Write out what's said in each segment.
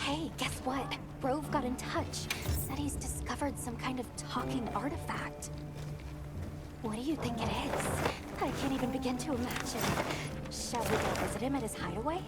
Hey, guess what? Rove got in touch. Said he's discovered some kind of talking artifact. What do you think it is? I can't even begin to imagine. Shall we go visit him at his hideaway?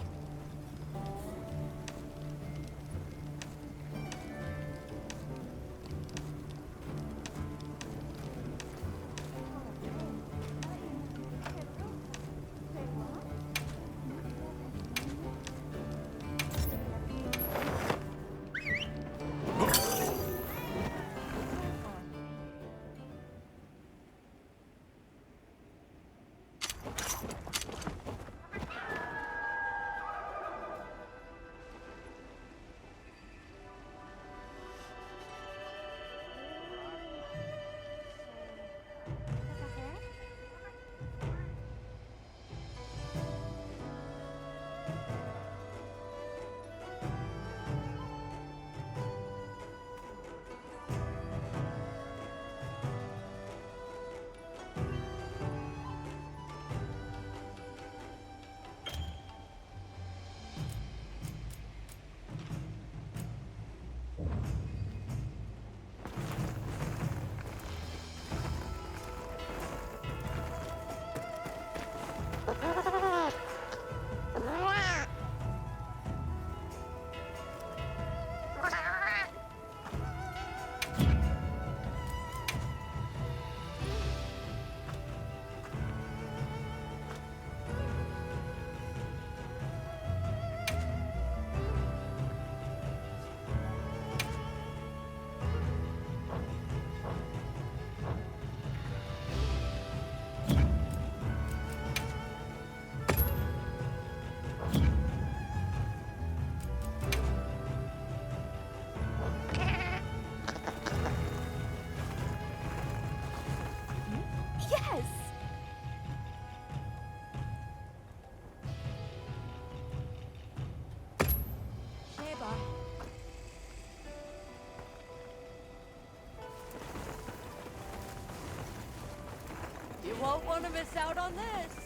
You won't want to miss out on this.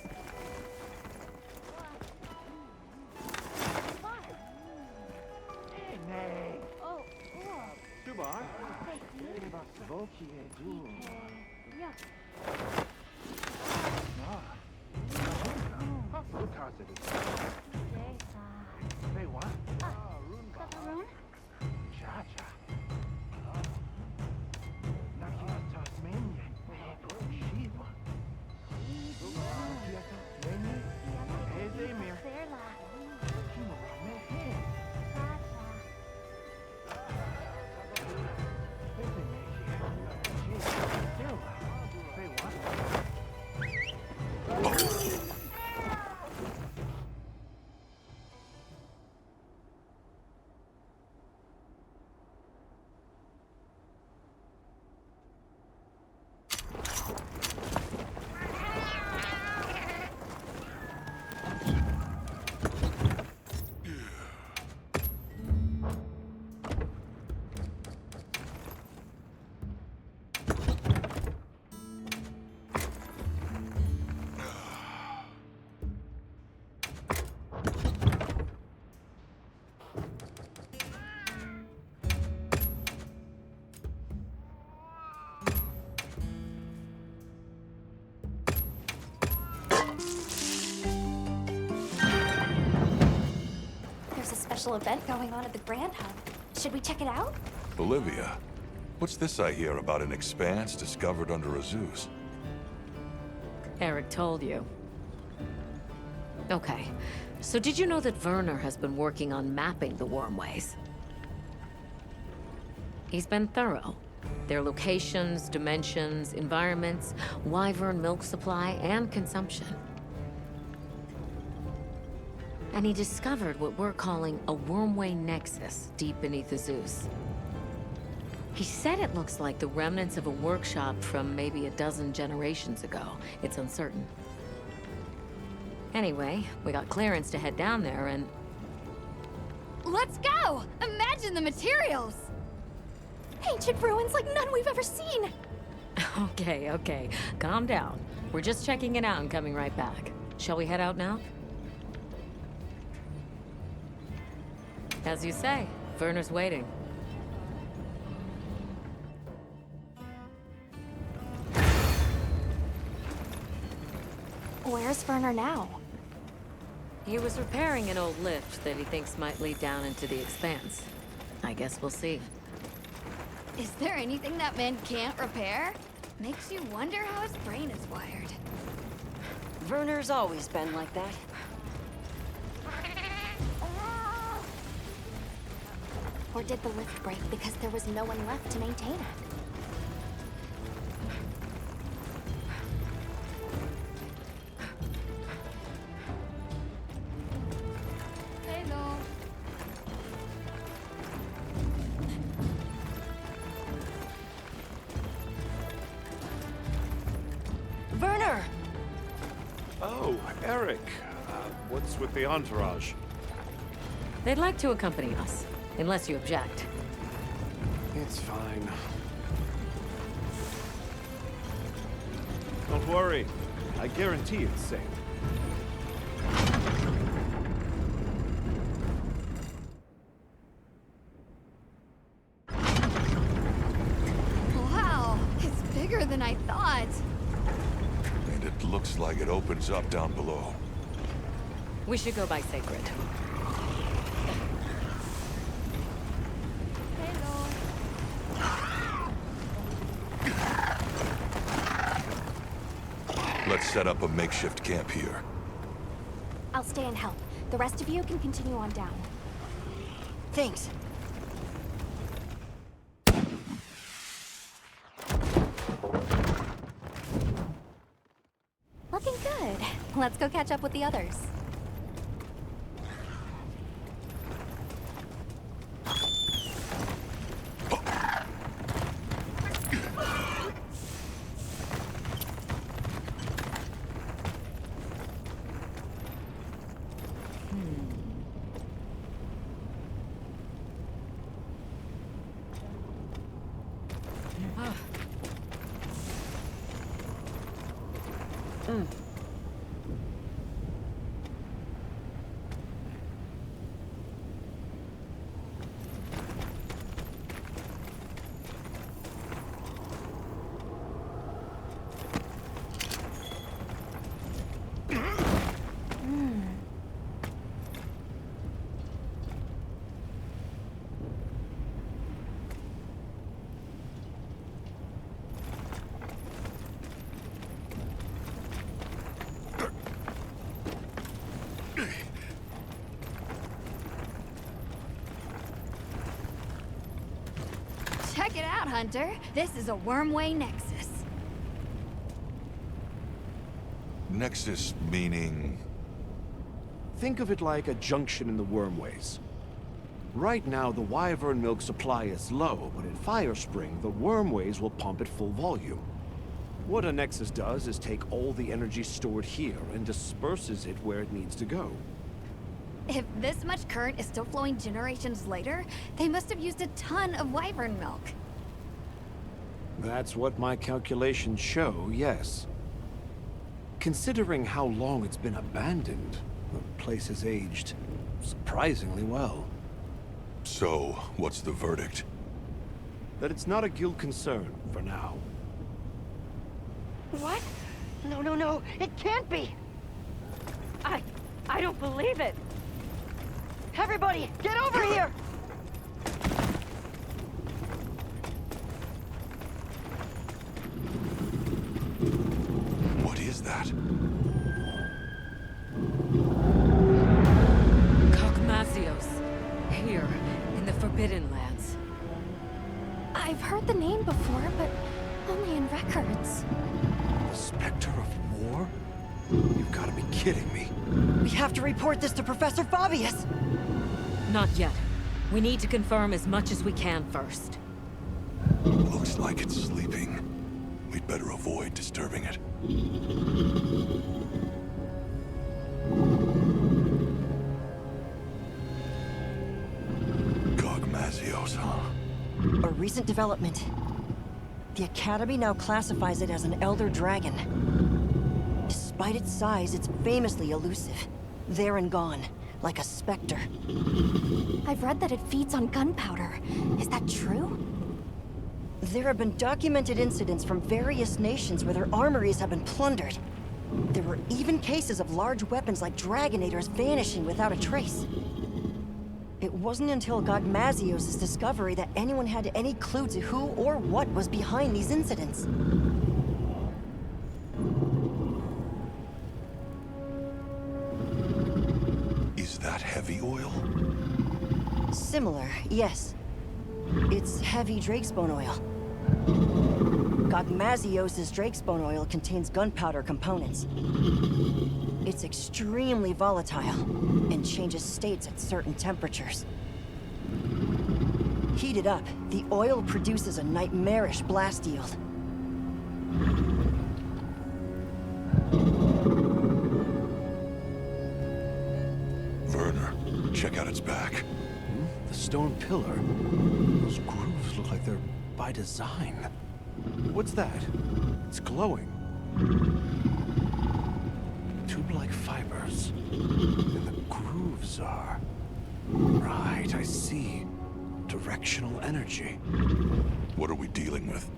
Special event going on at the Grand Hub. Should we check it out? Olivia, what's this I hear about an expanse discovered under Azus? Eric told you. Okay, so did you know that Werner has been working on mapping the wormways? He's been thorough. Their locations, dimensions, environments, wyvern milk supply, and consumption. And he discovered what we're calling a wormway nexus deep beneath Azus. He said it looks like the remnants of a workshop from maybe a dozen generations ago. It's uncertain. Anyway, we got clearance to head down there and... Let's go! Imagine the materials! Ancient ruins like none we've ever seen! Okay. Calm down. We're just checking it out and coming right back. Shall we head out now? As you say. Werner's waiting. Where's Werner now? He was repairing an old lift that he thinks might lead down into the expanse. I guess we'll see. Is there anything that man can't repair? Makes you wonder how his brain is wired. Werner's always been like that. Or did the lift break because there was no one left to maintain it? Hello. Werner! Oh, Eric. What's with the entourage? They'd like to accompany us, unless you object. It's fine. Don't worry. I guarantee it's safe. Wow, it's bigger than I thought. And it looks like it opens up down below. We should go by Seikret. Hello. Let's set up a makeshift camp here. I'll stay and help. The rest of you can continue on down. Thanks. Looking good. Let's go catch up with the others. Check it out, Hunter. This is a Wormway Nexus. Nexus meaning... Think of it like a junction in the wormways. Right now, the wyvern milk supply is low, but in Firespring, the wormways will pump at full volume. What a Nexus does is take all the energy stored here and disperses it where it needs to go. If this much current is still flowing generations later, they must have used a ton of wyvern milk. That's what my calculations show, yes. Considering how long it's been abandoned, the place has aged surprisingly well. So, what's the verdict? That it's not a guild concern for now. What? No, no, no. It can't be. I don't believe it. Everybody, get over here! What is that? Gogmazios. Here, in the Forbidden Lands. I've heard the name before, but only in records. The Spectre of War? You've got to be kidding me. We have to report this to Professor Fabius! Not yet. We need to confirm as much as we can first. Looks like it's sleeping. We'd better avoid disturbing it. Gogmazios, huh? A recent development. The Academy now classifies it as an Elder Dragon. Despite its size, it's famously elusive. There and gone, like a specter. I've read that it feeds on gunpowder. Is that true? There have been documented incidents from various nations where their armories have been plundered. There were even cases of large weapons like Dragonators vanishing without a trace. It wasn't until Gogmazios' discovery that anyone had any clue to who or what was behind these incidents. Is that heavy oil? Similar, yes. It's heavy drakesbone oil. Gogmazios' drakesbone oil contains gunpowder components. It's extremely volatile and changes states at certain temperatures. Heated up, the oil produces a nightmarish blast yield. Werner, check out its back. The stone pillar? Those grooves look like they're by design. What's that? It's glowing. Tube-like fibers. And the grooves are... Right, I see. Directional energy. What are we dealing with?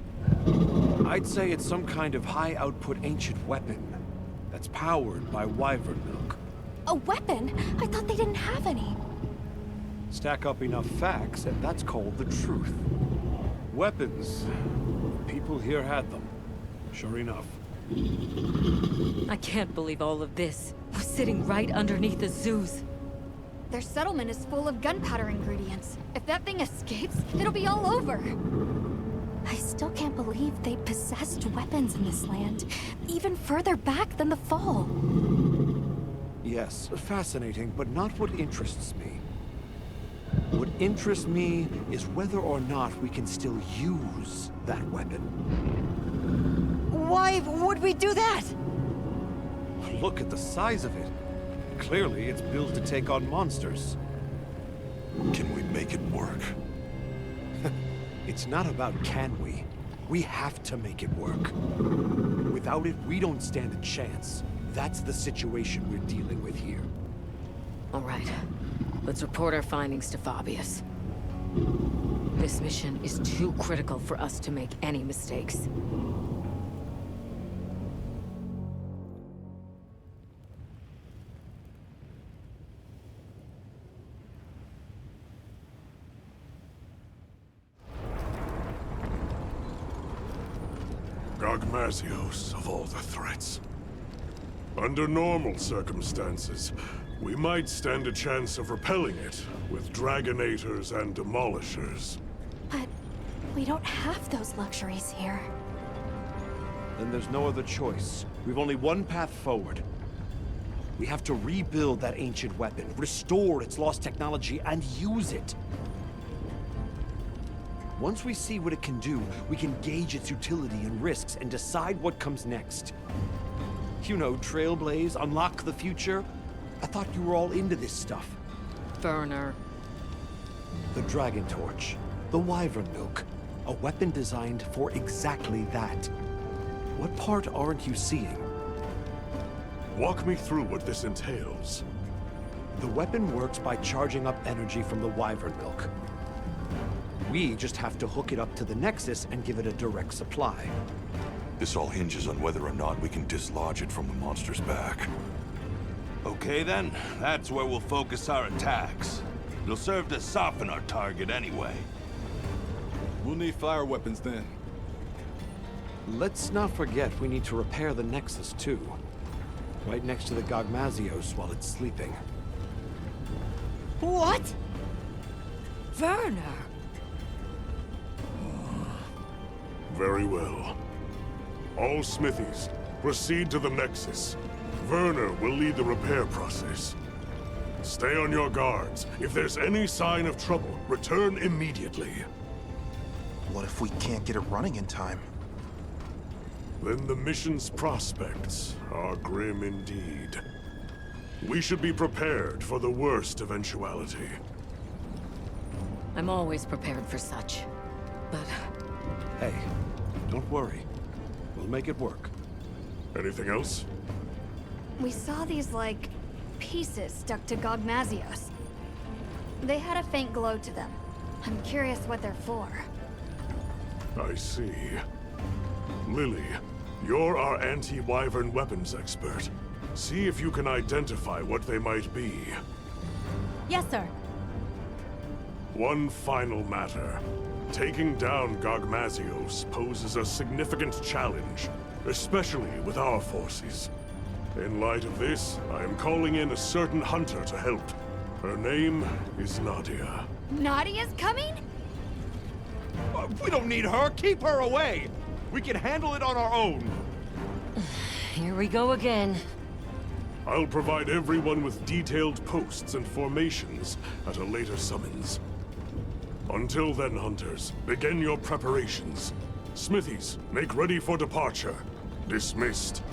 I'd say it's some kind of high-output ancient weapon that's powered by wyvern milk. A weapon? I thought they didn't have any. Stack up enough facts, and that's called the truth. Weapons. People here had them. Sure enough. I can't believe all of this. We're sitting right underneath the zoos. Their settlement is full of gunpowder ingredients. If that thing escapes, it'll be all over. I still can't believe they possessed weapons in this land, even further back than the Fall. Yes, fascinating, but not what interests me. What interests me is whether or not we can still use that weapon. Why would we do that? Look at the size of it. Clearly, it's built to take on monsters. Can we make it work? It's not about can we. We have to make it work. Without it, we don't stand a chance. That's the situation we're dealing with here. All right. Let's report our findings to Fabius. This mission is too critical for us to make any mistakes. Gogmazios, of all the threats. Under normal circumstances, we might stand a chance of repelling it with Dragonators and Demolishers. But we don't have those luxuries here. Then there's no other choice. We've only one path forward. We have to rebuild that ancient weapon, restore its lost technology, and use it. Once we see what it can do, we can gauge its utility and risks and decide what comes next. You know, trailblaze, unlock the future. I thought you were all into this stuff. Werner. The Dragon Torch, the Wyvern Milk, a weapon designed for exactly that. What part aren't you seeing? Walk me through what this entails. The weapon works by charging up energy from the Wyvern Milk. We just have to hook it up to the Nexus and give it a direct supply. This all hinges on whether or not we can dislodge it from the monster's back. Okay then, that's where we'll focus our attacks. It'll serve to soften our target anyway. We'll need fire weapons then. Let's not forget we need to repair the Nexus too. Right next to the Gogmazios while it's sleeping. What? Werner! Very well. All smithies, proceed to the Nexus. Werner will lead the repair process. Stay on your guards. If there's any sign of trouble, return immediately. What if we can't get it running in time? Then the mission's prospects are grim indeed. We should be prepared for the worst eventuality. I'm always prepared for such. But Hey, don't worry. We'll make it work. Anything else? We saw these, like, pieces stuck to Gogmazios. They had a faint glow to them. I'm curious what they're for. I see. Lily, you're our anti-wyvern weapons expert. See if you can identify what they might be. Yes, sir. One final matter. Taking down Gogmazios poses a significant challenge, especially with our forces. In light of this, I am calling in a certain hunter to help. Her name is Nadia. Nadia's coming? We don't need her. Keep her away. We can handle it on our own. Here we go again. I'll provide everyone with detailed posts and formations at a later summons. Until then, hunters, begin your preparations. Smithies, make ready for departure. Dismissed.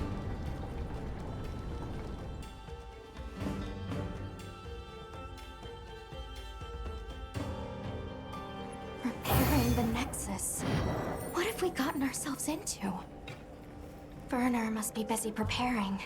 Repairing the Nexus. What have we gotten ourselves into? Werner must be busy preparing.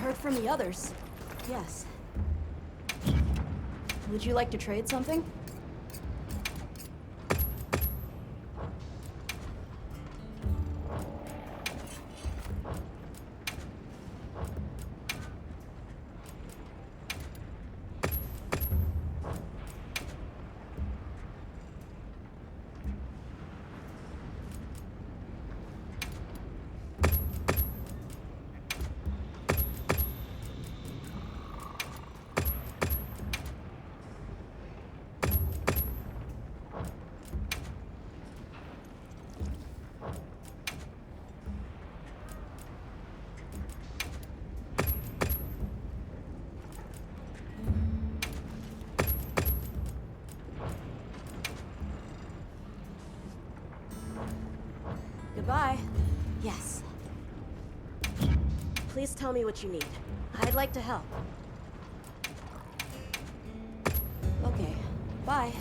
heard from the others. Yes. Would you like to trade something? Goodbye. Yes. Please tell me what you need. I'd like to help. Okay. Bye.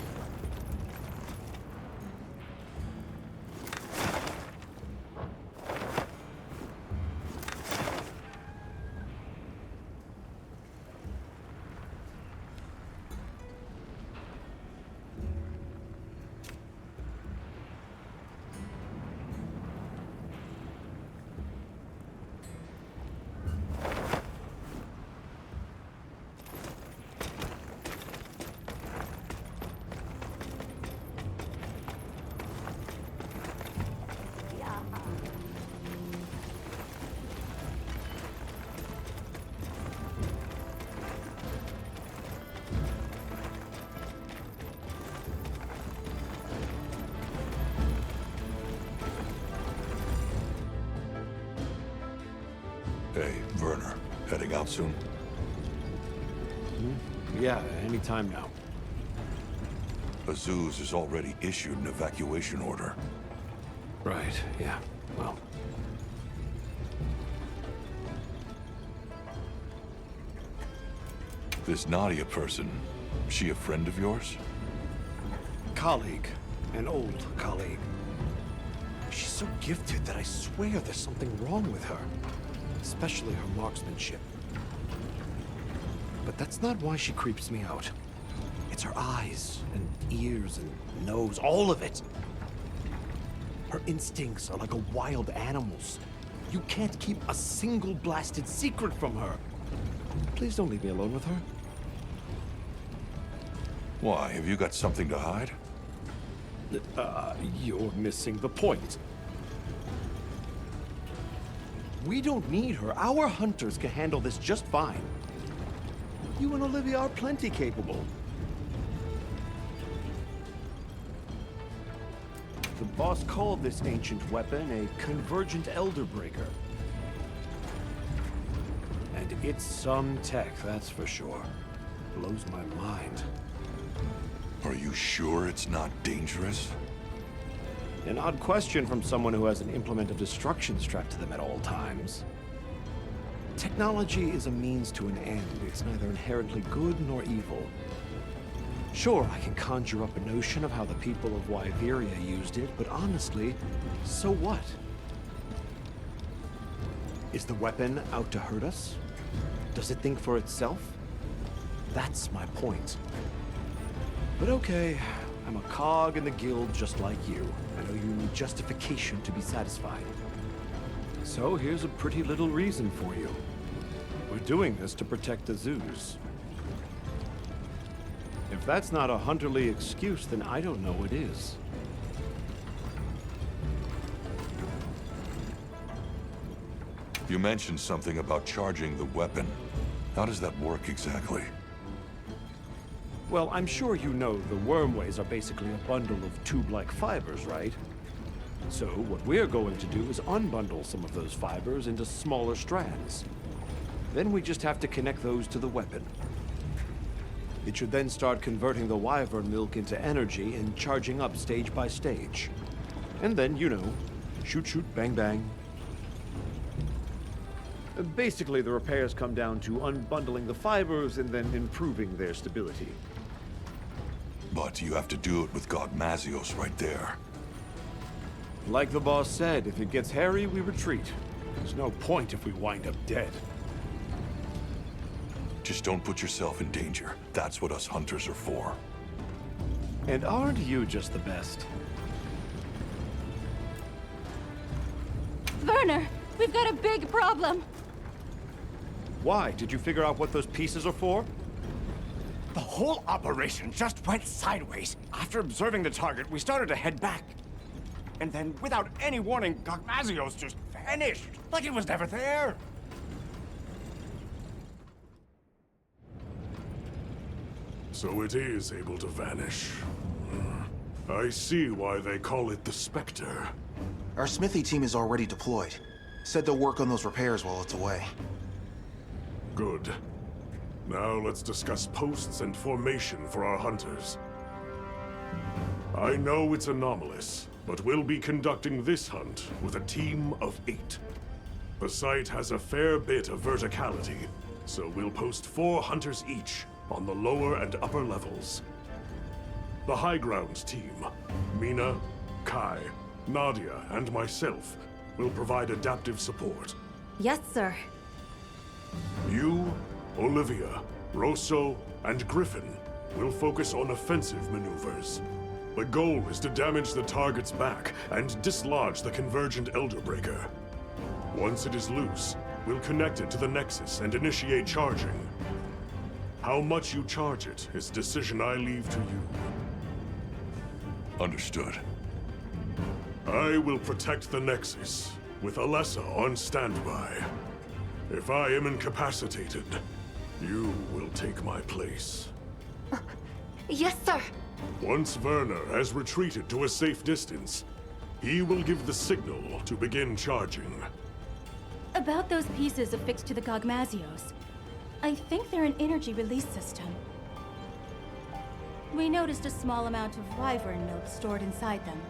Hey, Werner. Heading out soon? Yeah, anytime now. Azuz has already issued an evacuation order. Right, yeah. Well. This Nadia person, she a friend of yours? Colleague. An old colleague. She's so gifted that I swear there's something wrong with her. Especially her marksmanship. But that's not why she creeps me out. It's her eyes, and ears, and nose, all of it. Her instincts are like a wild animal's. You can't keep a single blasted secret from her. Please don't leave me alone with her. Why, have you got something to hide? You're missing the point. We don't need her. Our hunters can handle this just fine. You and Olivia are plenty capable. The boss called this ancient weapon a convergent elder breaker. And it's some tech, that's for sure. Blows my mind. Are you sure it's not dangerous? An odd question from someone who has an implement of destruction strapped to them at all times. Technology is a means to an end. It's neither inherently good nor evil. Sure, I can conjure up a notion of how the people of Wyveria used it, but honestly, so what? Is the weapon out to hurt us? Does it think for itself? That's my point. But okay, I'm a cog in the guild just like you. I know you need justification to be satisfied. So here's a pretty little reason for you. We're doing this to protect the zoos. If that's not a hunterly excuse, then I don't know what is. You mentioned something about charging the weapon. How does that work exactly? Well, I'm sure you know the wormways are basically a bundle of tube-like fibers, right? So what we're going to do is unbundle some of those fibers into smaller strands. Then we just have to connect those to the weapon. It should then start converting the wyvern milk into energy and charging up stage by stage. And then, you know, shoot, shoot, bang, bang. Basically, the repairs come down to unbundling the fibers and then improving their stability. But you have to do it with Gogmazios right there. Like the boss said, if it gets hairy, we retreat. There's no point if we wind up dead. Just don't put yourself in danger. That's what us hunters are for. And aren't you just the best? Werner, we've got a big problem. Why? Did you figure out what those pieces are for? The whole operation just went sideways. After observing the target, we started to head back. And then, without any warning, Gogmazios just vanished, like it was never there. So it is able to vanish. I see why they call it the Spectre. Our smithy team is already deployed. Said they'll work on those repairs while it's away. Good. Now let's discuss posts and formation for our hunters. I know it's anomalous, but we'll be conducting this hunt with a team of 8. The site has a fair bit of verticality, so we'll post 4 hunters each on the lower and upper levels. The high ground team, Mina, Kai, Nadia, and myself, will provide adaptive support. Yes, sir. You, Olivia, Rosso, and Griffin will focus on offensive maneuvers. The goal is to damage the target's back and dislodge the convergent Elderbreaker. Once it is loose, we'll connect it to the Nexus and initiate charging. How much you charge it is a decision I leave to you. Understood. I will protect the Nexus, with Alessa on standby. If I am incapacitated, you will take my place. Yes, sir. Once Werner has retreated to a safe distance, he will give the signal to begin charging. About those pieces affixed to the Gogmazios. I think they're an energy release system. We noticed a small amount of wyvern milk stored inside them.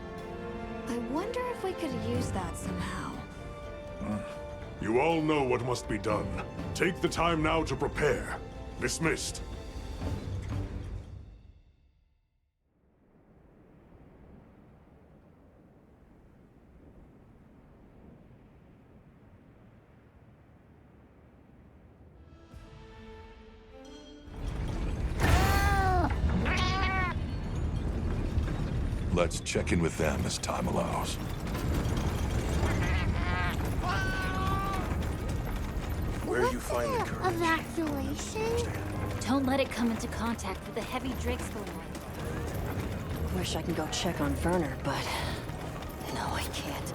I wonder if we could use that somehow. You all know what must be done. Take the time now to prepare. Dismissed. Let's check in with them as time allows. Where you find the courage? Evacuation? Don't let it come into contact with the heavy Drakestorm. Wish I could go check on Werner, but no, I can't.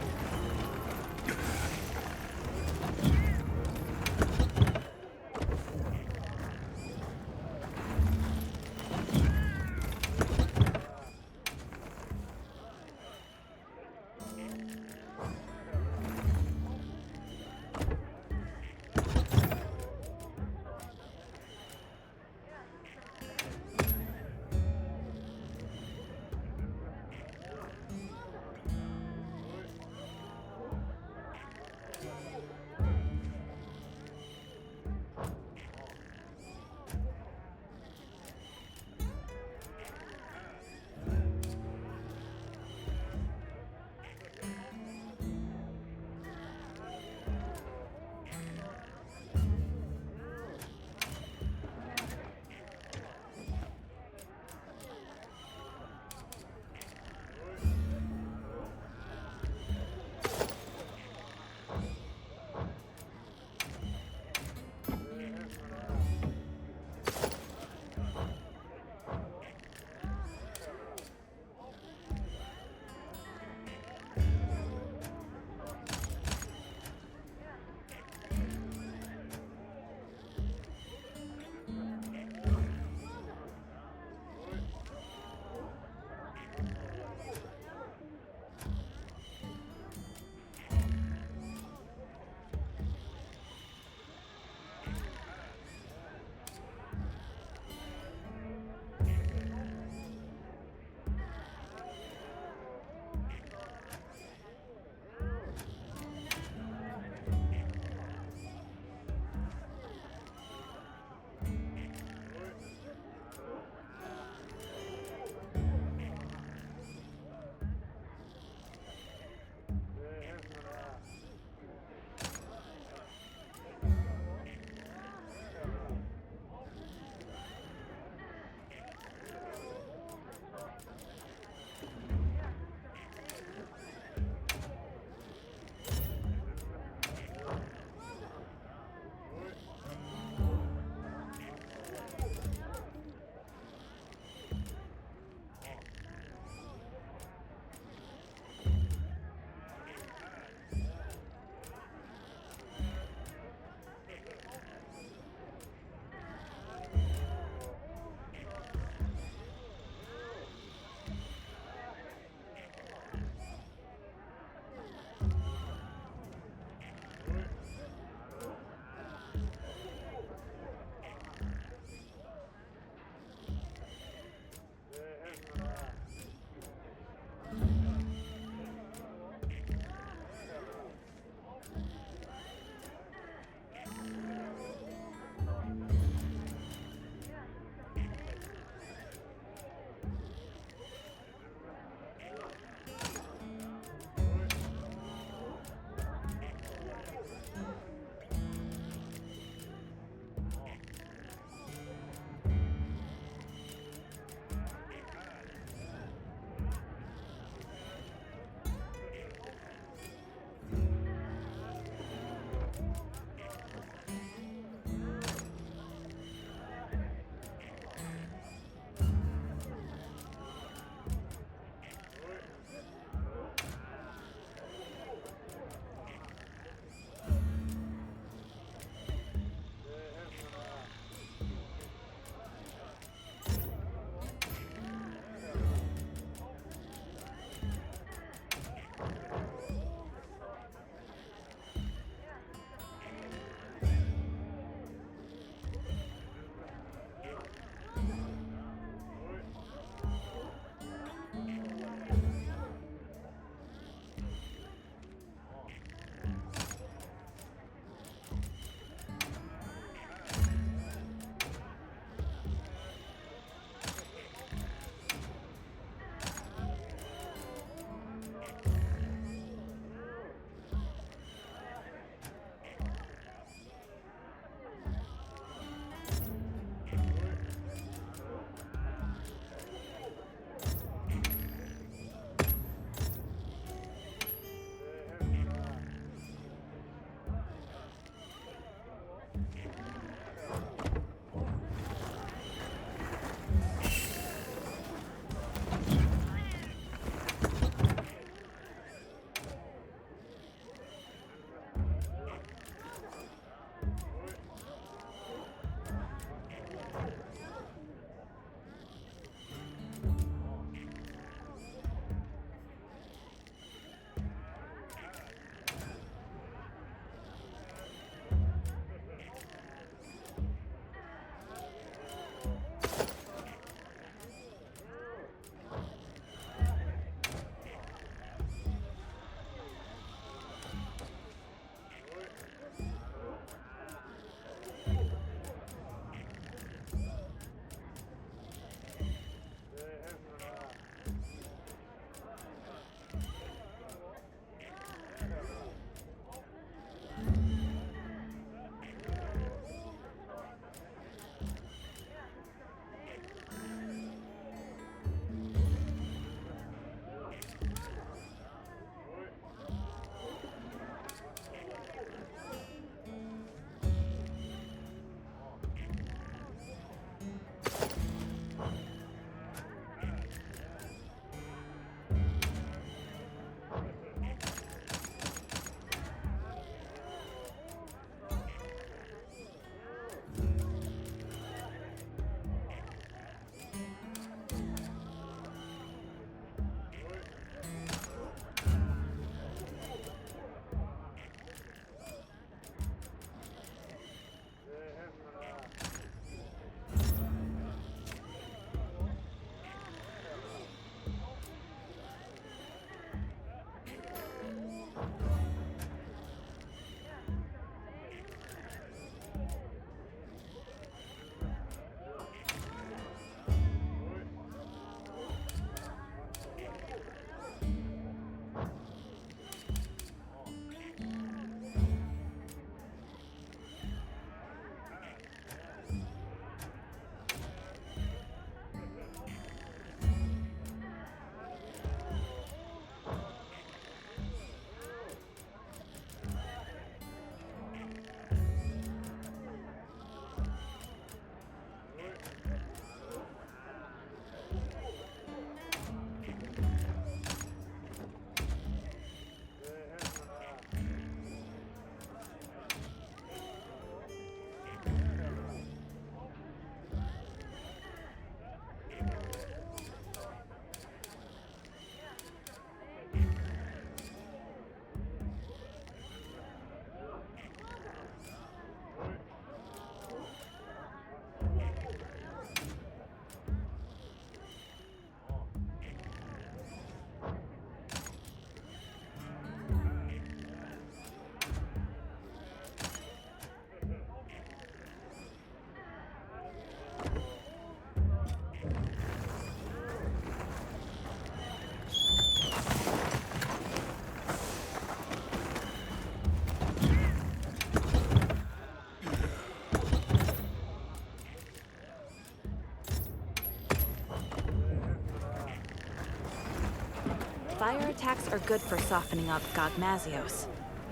Fire attacks are good for softening up Gogmazios.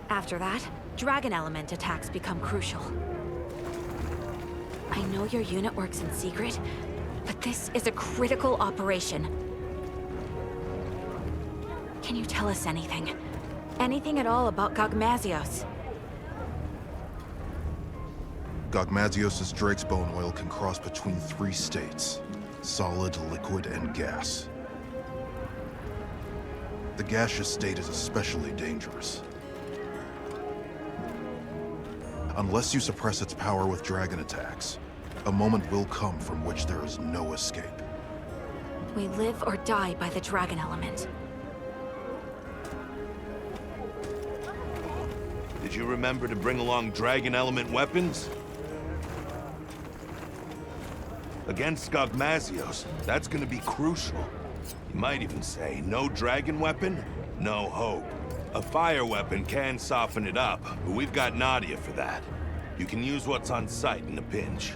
After that, dragon element attacks become crucial. I know your unit works in secret, but this is a critical operation. Can you tell us anything? Anything at all about Gogmazios? Gogmazios' Drake's Bone oil can cross between 3 states: solid, liquid, and gas. The gaseous state is especially dangerous. Unless you suppress its power with dragon attacks, a moment will come from which there is no escape. We live or die by the dragon element. Did you remember to bring along dragon element weapons? Against Gogmazios, that's gonna be crucial. You might even say, no dragon weapon, no hope. A fire weapon can soften it up, but we've got Nadia for that. You can use what's on site in a pinch.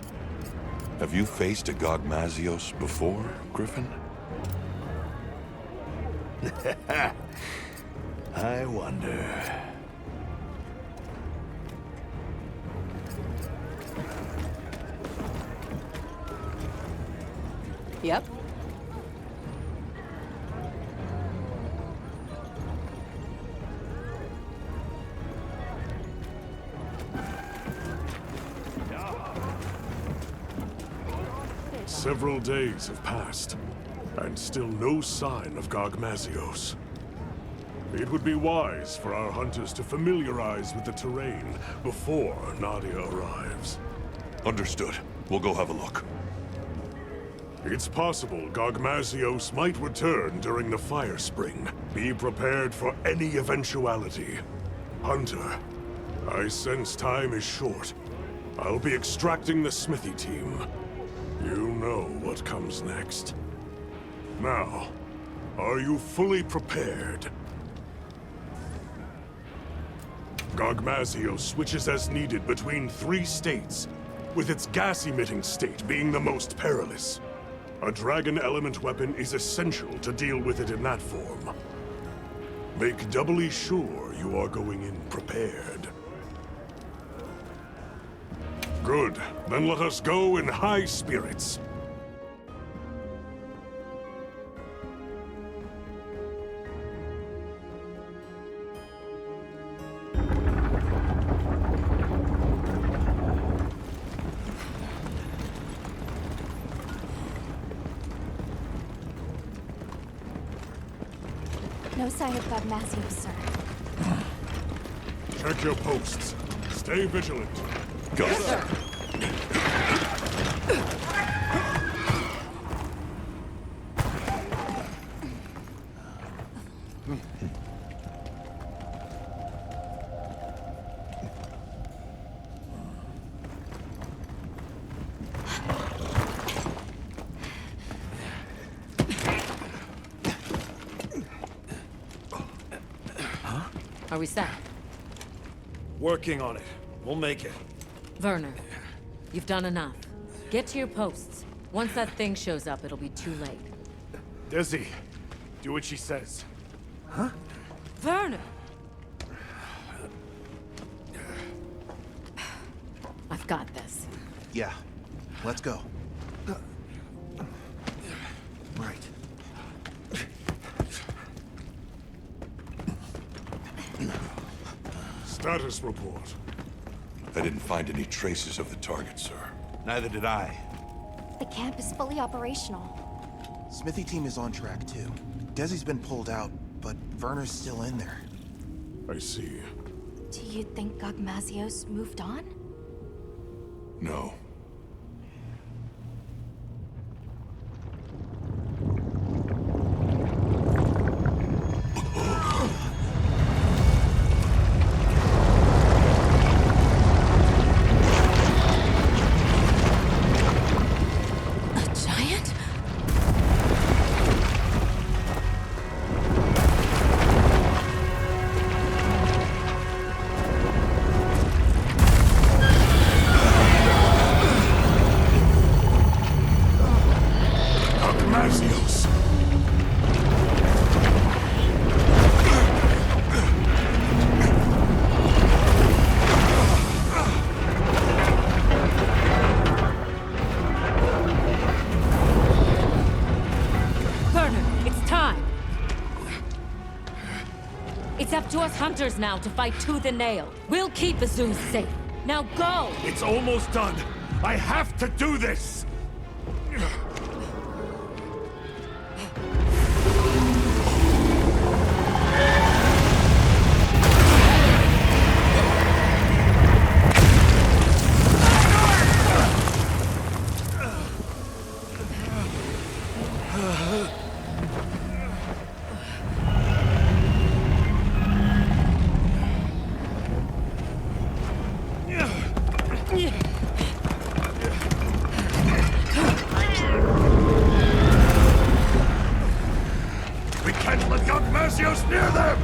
Have you faced a Gogmazios before, Griffin? I wonder. Yep. Several days have passed, and still no sign of Gogmazios. It would be wise for our hunters to familiarize with the terrain before Nadia arrives. Understood. We'll go have a look. It's possible Gogmazios might return during the fire spring. Be prepared for any eventuality. Hunter, I sense time is short. I'll be extracting the smithy team. You know what comes next. Now, are you fully prepared? Gogmazios switches as needed between 3 states, with its gas-emitting state being the most perilous. A dragon element weapon is essential to deal with it in that form. Make doubly sure you are going in prepared. Good. Then let us go in high spirits. No sign of Gogmazios, sir. Check your posts. Stay vigilant. Go. Yes, sir. Are we set? Working on it. We'll make it. Werner, you've done enough. Get to your posts. Once that thing shows up, it'll be too late. Dizzy, do what she says. Huh? Werner! I've got this. Yeah. Let's go. Right. Status report. I didn't find any traces of the target, sir. Neither did I. The camp is fully operational. Smithy team is on track, too. Desi's been pulled out, but Werner's still in there. I see. Do you think Gogmazios moved on? No. It's up to us hunters now to fight tooth and nail. We'll keep the zoos safe. Now go! It's almost done. I have to do this! We can't let Gogmazios near them!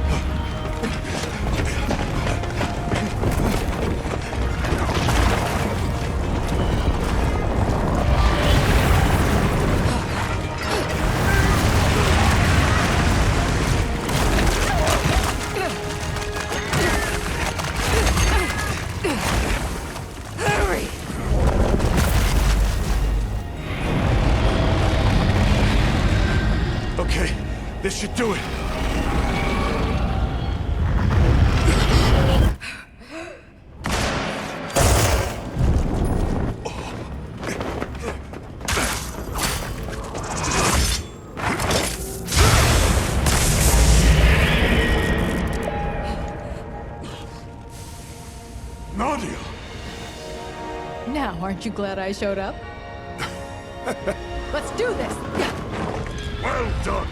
Okay, this should do it. Nadia! Now, aren't you glad I showed up? Let's do this! Well done!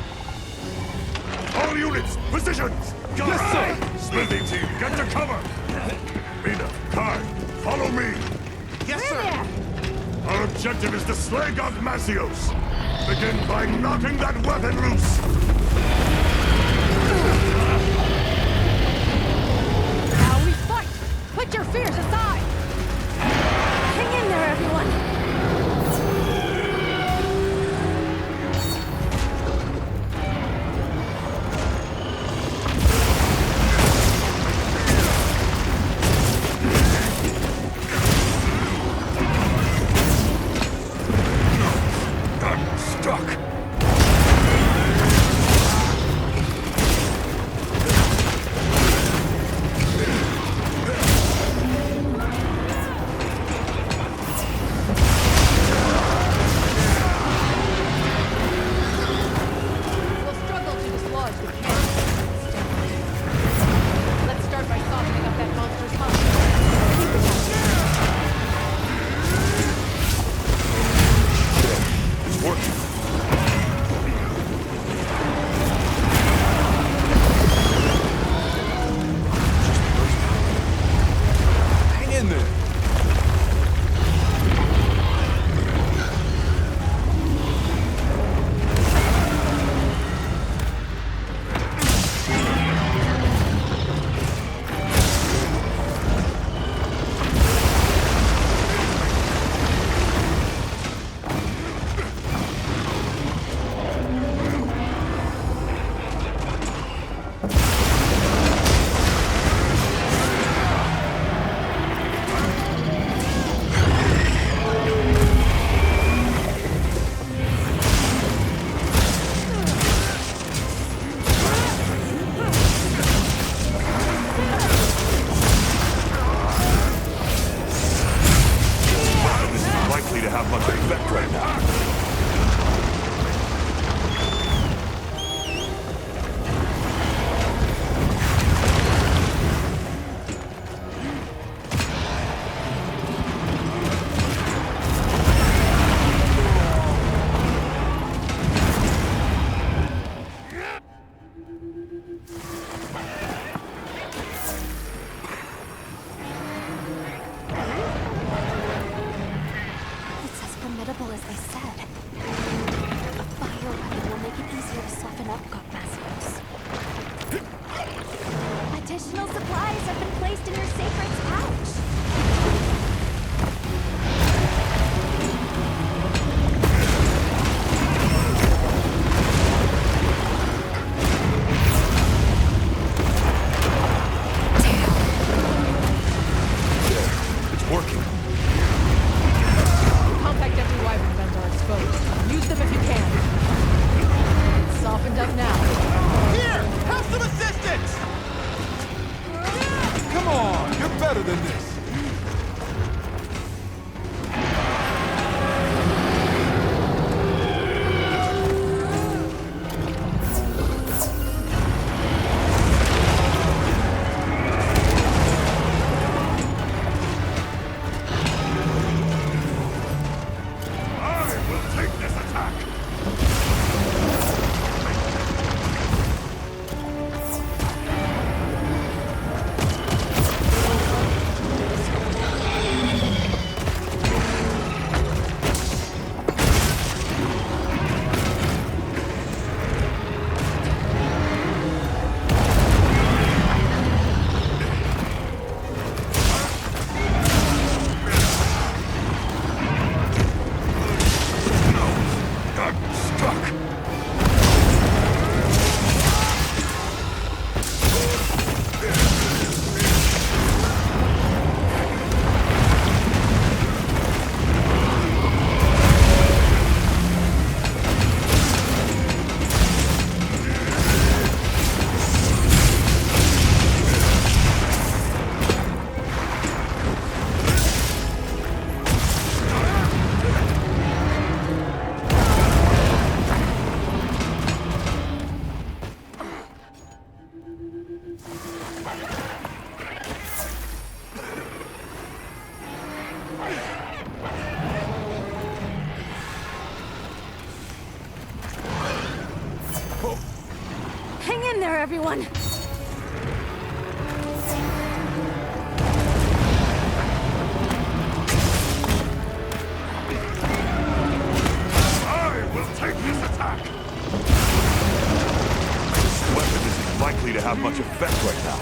All units, positions! Yes, sir! Smithy team, get to cover! Mina, Kai, follow me! Yes, sir! Our objective is to slay Gogmazios! Begin by knocking that weapon loose! Now we fight! Put your fears aside! Hang in there, everyone! I'm stuck! better than this. Hang in there, everyone! I will take this attack! This weapon isn't likely to have much effect right now.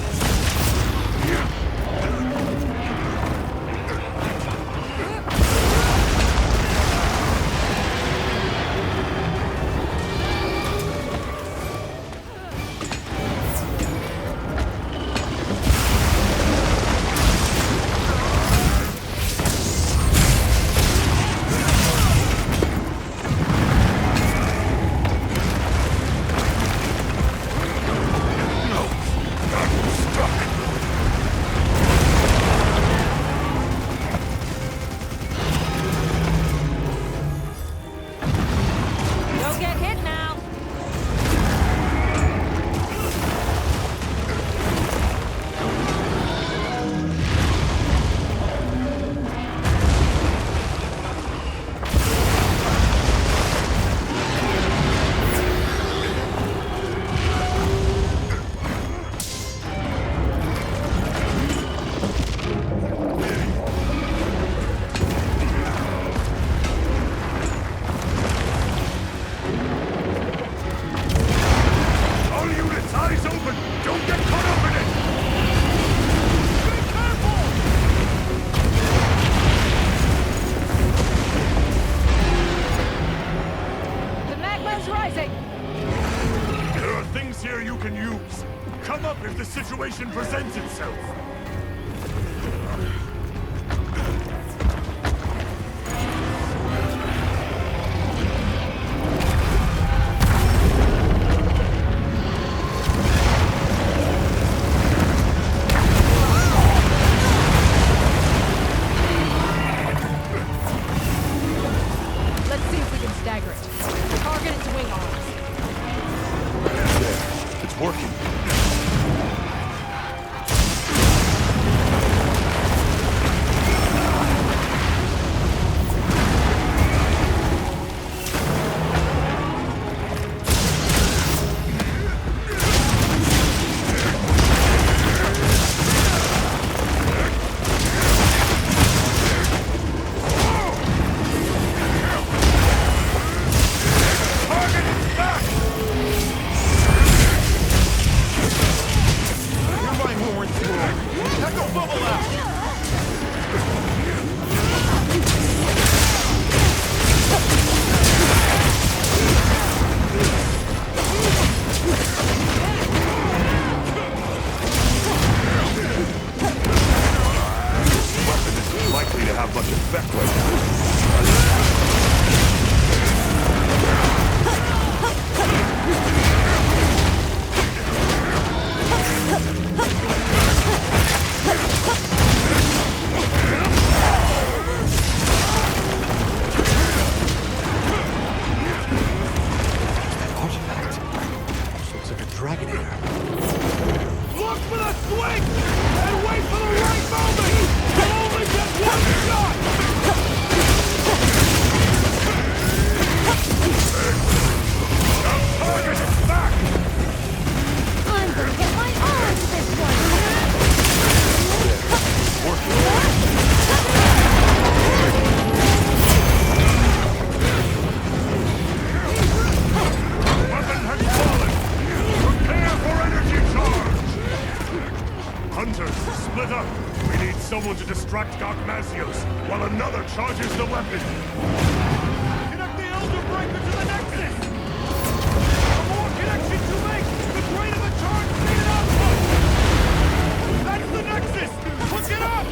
Don't get hit now! All units, eyes open! Don't get caught up in it! Be careful! The magma's rising! There are things here you can use. Come up if the situation presents itself. Let's see if we can stagger it. Target its wing arms. It's working. with a swing! And wait for the right moment! You'll only get one shot! Now target is back! I'm gonna get my arms this one! Weapon has fallen! Prepare for energy charge! Hunters, split up! We need someone to distract Gogmazios, while another charges the weapon! Connect the Elder Breaker to the Nexus! The more connections you make, the greater the charge needed output! That's the Nexus! Hook it up!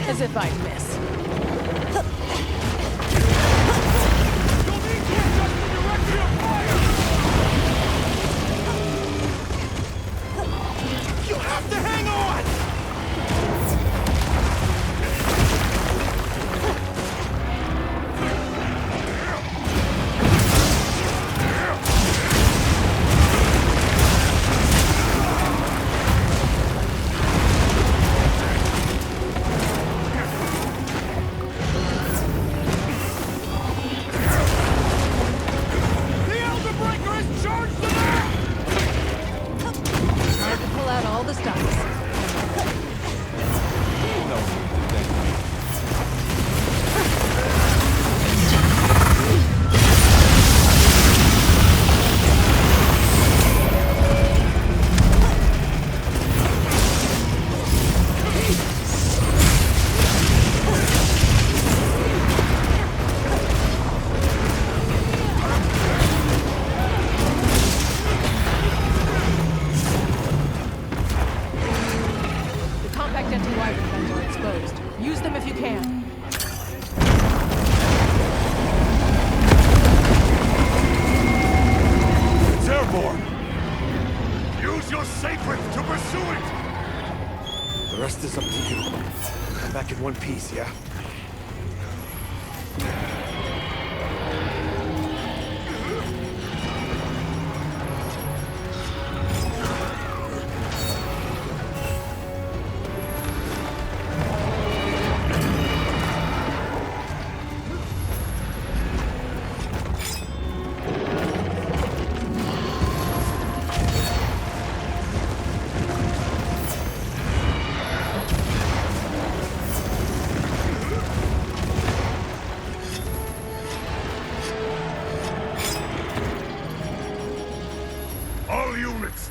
As if I'd miss. You have to hang on! Pull out all the stops. Anti-wyvern vents are exposed. Use them if you can. It's airborne! Use your Seikret to pursue it! The rest is up to you. Come back in one piece, yeah?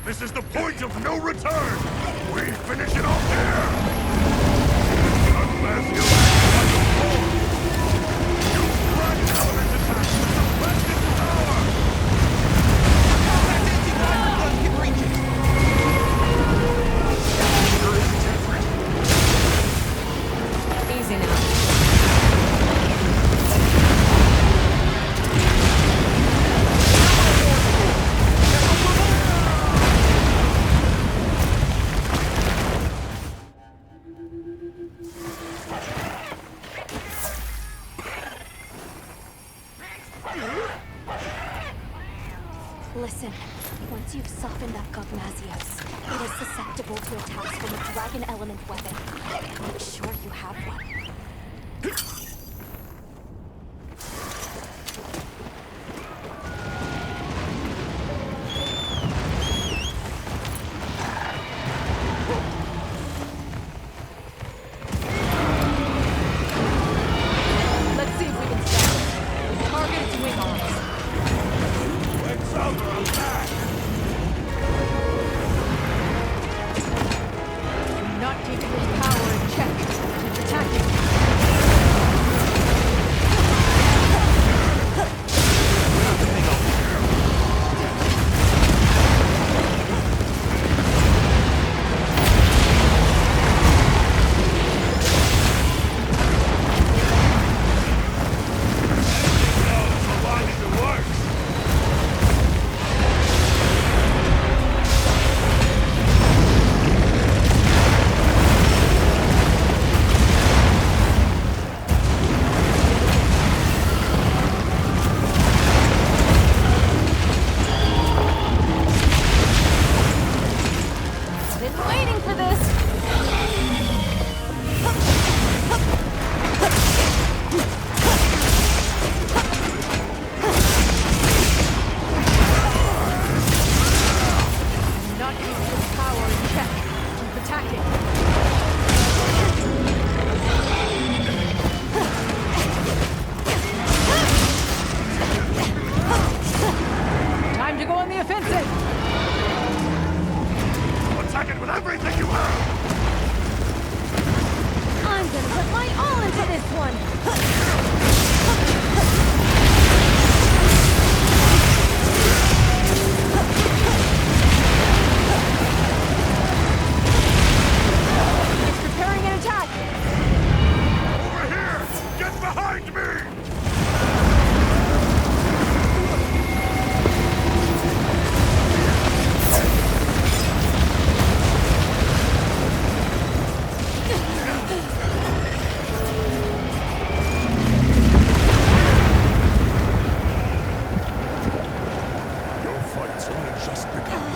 This is the point of no return! We finish it off here! Gogmazios like a force! Use dragon element attack to suppress its power! Easy now. Listen, once you've softened that Gogmazios, it is susceptible to attacks from a dragon element weapon. Make sure you have one. behind me! Your fight's only just begun.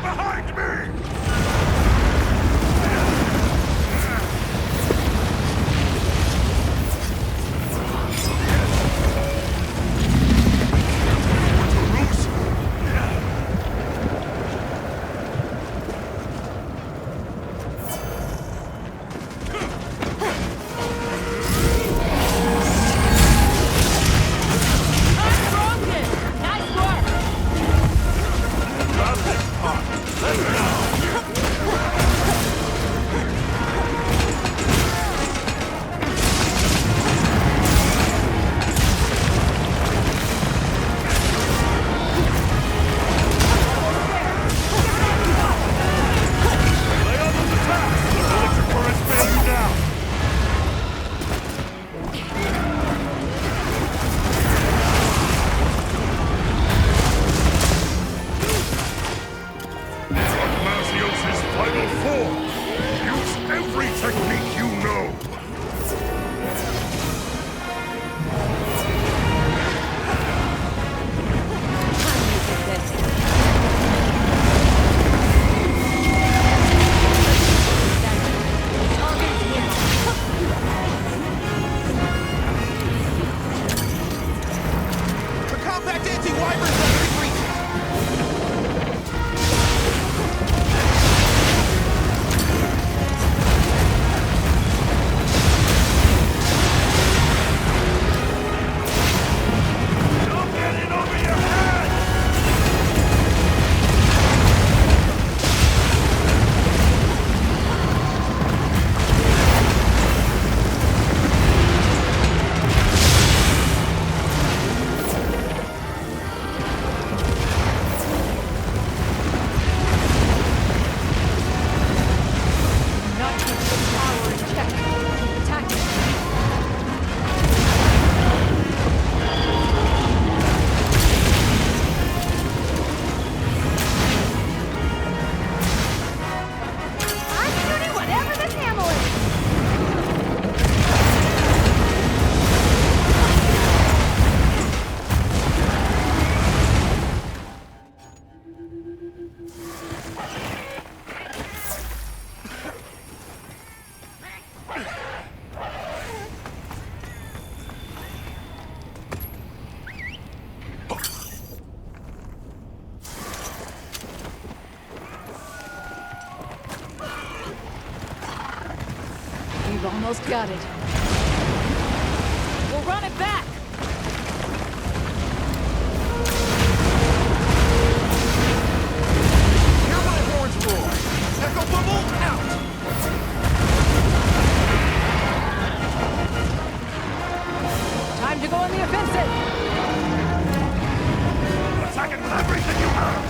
Behind me! wyverns are within reach! Don't get in over your head! Not keep the power in check. Keep attacking. I'm shooting whatever this ammo is! We've almost got it. We'll run it back! Hear my horns roar! Echo bubble out! Time to go on the offensive! Attacking with everything you have!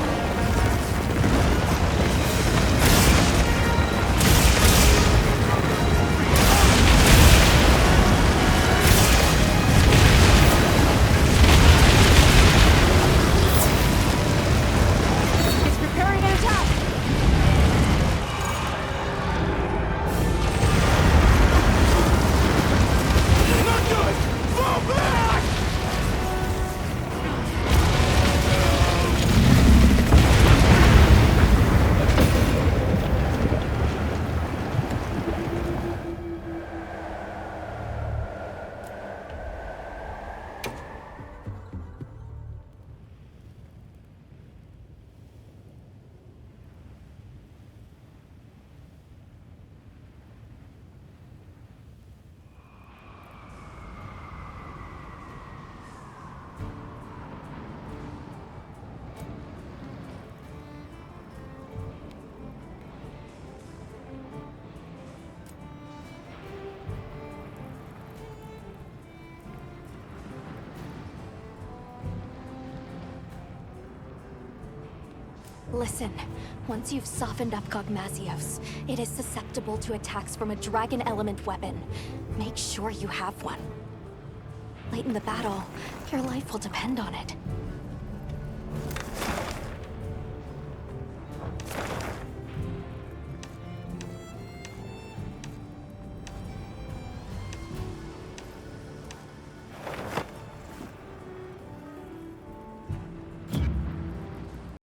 It's preparing an attack! Not good! Fall back! Listen, once you've softened up Gogmazios, it is susceptible to attacks from a dragon element weapon. Make sure you have one. Late in the battle, your life will depend on it.